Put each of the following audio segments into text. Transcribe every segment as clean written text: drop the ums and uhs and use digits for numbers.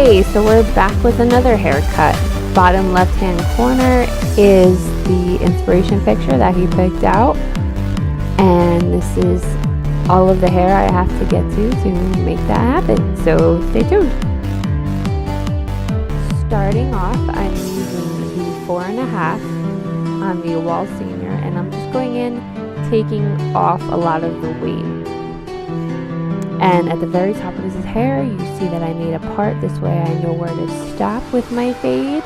Okay, so we're back with another haircut. Bottom left hand corner is the inspiration picture that he picked out, and this is all of the hair I have to get to make that happen, so stay tuned. Starting off, I'm using the 4.5 on the Wall Senior, and I'm just going in, taking off a lot of the weight. And at the very top of his hair, you see that I made a part. This way I know where to stop with my fade,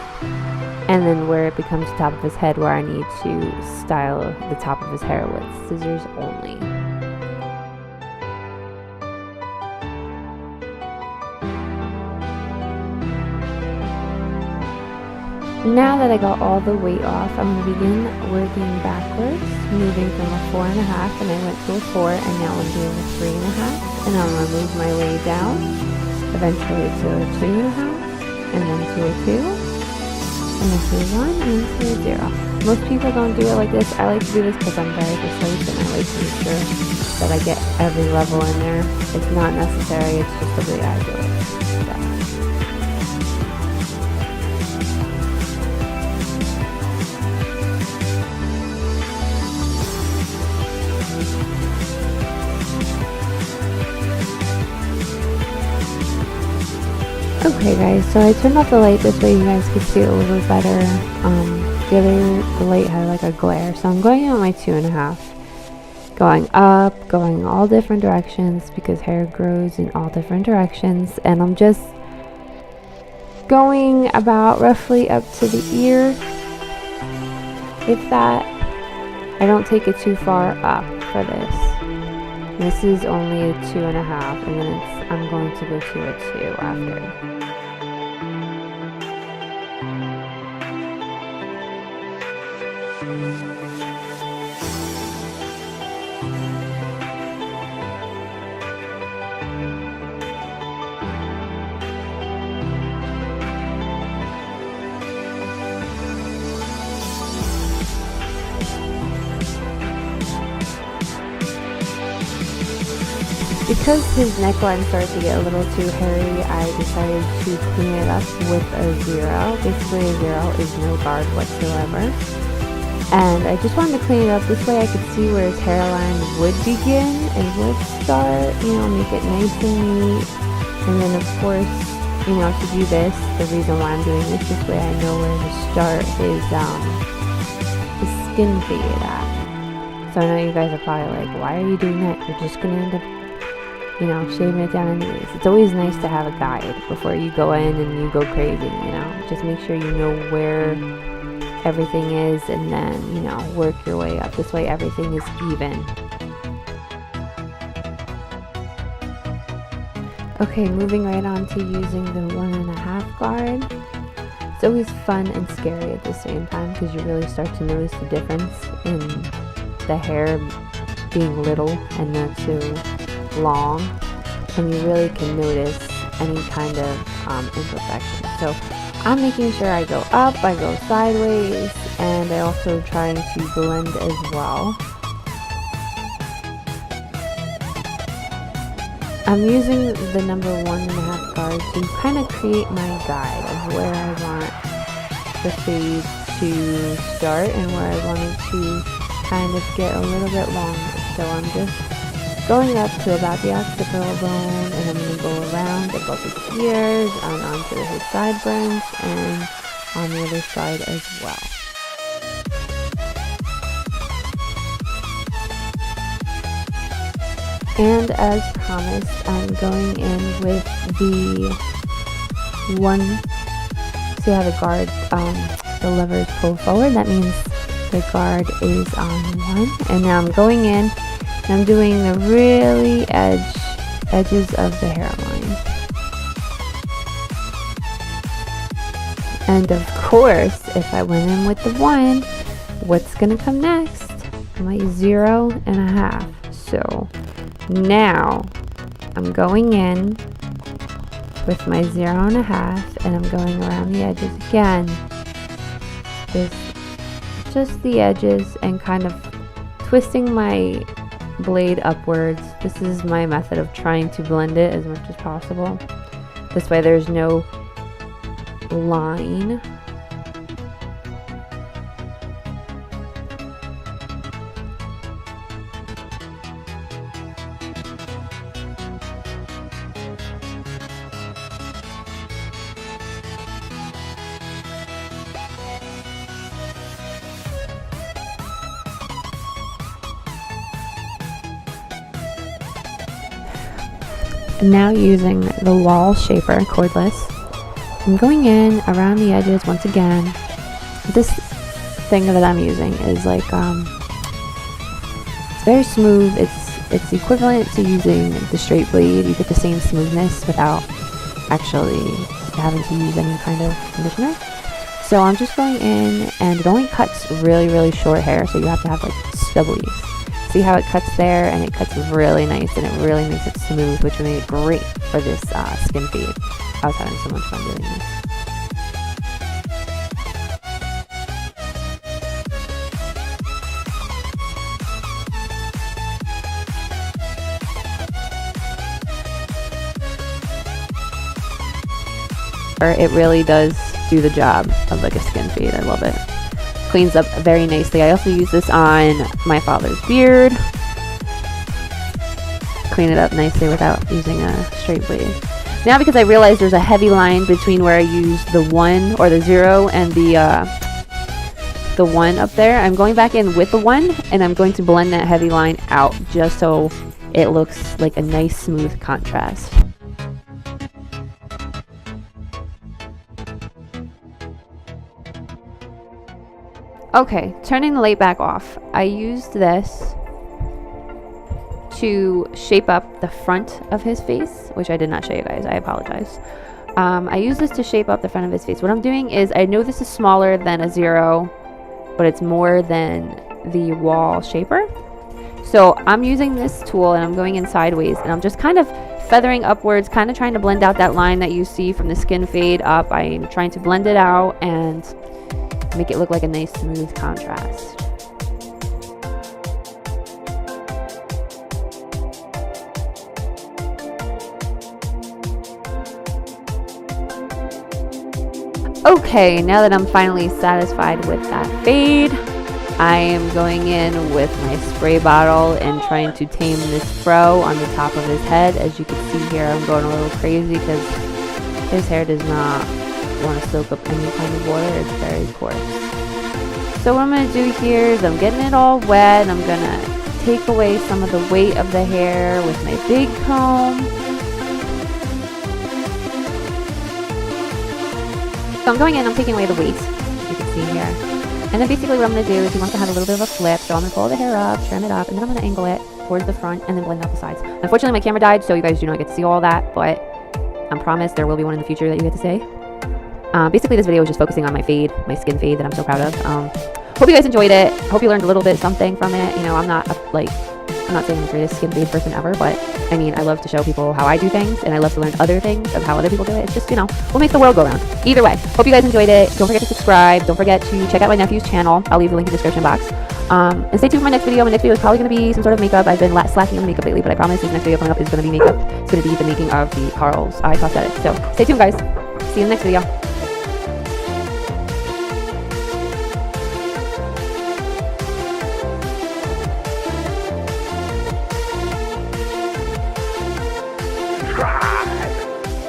and then where it becomes the top of his head, where I need to style the top of his hair with scissors only. Now that I got all the weight off, I'm going to begin working backwards, moving from a 4.5, and I went to a 4, and now I'm doing a 3.5, and I'm going to move my way down, eventually to a 2.5, and then to a 2, and then to a 1, and then to a 0. Most people don't do it like this. I like to do this because I'm very precise, and I like to make sure that I get every level in there. It's not necessary, it's just the way I do it. Okay guys, so I turned off the light this way you guys can see it a little bit better. The light had like a glare, so I'm going in with my 2.5. Going up, going all different directions because hair grows in all different directions, and I'm just going about roughly up to the ear. If that, I don't take it too far up for this. This is only a 2.5, and then I'm going to go to a 2 after. Because his neckline started to get a little too hairy, I decided to clean it up with a 0. Basically a 0 is no guard whatsoever. And I just wanted to clean it up, this way I could see where his hairline would begin and would start, you know, make it nice and neat. And then of course, you know, to do this, the reason why I'm doing this way I know where to start his skin fade at. So I know you guys are probably like, why are you doing that? You're just going to end up, you know, shaving it down anyways. It's always nice to have a guide before you go in and you go crazy, you know. Just make sure you know where everything is, and then, you know, work your way up. This way everything is even. Okay, moving right on to using the 1.5 guard. It's always fun and scary at the same time because you really start to notice the difference in the hair being little and not too long, and you really can notice any kind of imperfection. So I'm making sure I go up, I go sideways, and I also trying to blend as well. I'm using the number 1.5 guard to kind of create my guide of where I want the fade to start and where I want it to kind of get a little bit longer. So I'm just going up to about the occipital bone, and I'm going to go around above his ears and onto his sideburns and on the other side as well. And as promised, I'm going in with the 1. See how the guard, the lever is pulled forward? That means the guard is on 1. And now I'm going in and I'm doing the really edges of the hairline. And of course, if I went in with the 1, what's going to come next? My 0.5. So now I'm going in with my 0.5, and I'm going around the edges again. Just the edges, and kind of twisting my blade upwards. This is my method of trying to blend it as much as possible. This way there's no line. Now using the wall shaper cordless, I'm going in around the edges once again. This thing that I'm using is like it's very smooth. It's equivalent to using the straight blade. You get the same smoothness without actually having to use any kind of conditioner. So I'm just going in, and it only cuts really short hair, so you have to have like stubblies. See how it cuts there, and it cuts really nice, and it really makes it smooth, which will make it great for this skin fade. I was having so much fun doing this. It really does do the job of like a skin fade. I love it. Cleans up very nicely. I also use this on my father's beard. Clean it up nicely without using a straight blade. Now, because I realize there's a heavy line between where I use the 1 or the 0 and the 1 up there, I'm going back in with the 1, and I'm going to blend that heavy line out just so it looks like a nice smooth contrast. Okay, turning the light back off. I used this to shape up the front of his face, which I did not show you guys. I apologize. I used this to shape up the front of his face. What I'm doing is, I know this is smaller than a 0, but it's more than the wall shaper. So I'm using this tool, and I'm going in sideways, and I'm just kind of feathering upwards, kind of trying to blend out that line that you see from the skin fade up. I'm trying to blend it out and make it look like a nice smooth contrast. Okay, now that I'm finally satisfied with that fade, I am going in with my spray bottle and trying to tame this fro on the top of his head. As you can see here, I'm going a little crazy because his hair does not want to soak up any kind of water. It's very coarse. So what I'm going to do here is, I'm getting it all wet, and I'm going to take away some of the weight of the hair with my big comb. So I'm going in, I'm taking away the weight, as you can see here. And then basically what I'm going to do is, he wants to have a little bit of a flip, so I'm going to pull the hair up, trim it up, and then I'm going to angle it towards the front and then blend out the sides. Unfortunately, my camera died, so you guys do not get to see all that, but I promise there will be one in the future that you get to see. Basically, this video is just focusing on my fade, my skin fade that I'm so proud of. Hope you guys enjoyed it. Hope you learned a little bit something from it. You know, I'm not saying I'm the greatest skin fade person ever, but I mean, I love to show people how I do things, and I love to learn other things of how other people do it. It's just, you know, what makes the world go round. Either way, hope you guys enjoyed it. Don't forget to subscribe. Don't forget to check out my nephew's channel. I'll leave the link in the description box. And stay tuned for my next video. My next video is probably going to be some sort of makeup. I've been slacking on makeup lately, but I promise this next video coming up is going to be makeup. It's going to be the making of the Carl's eye prosthetic. So stay tuned, guys. See you in the next video.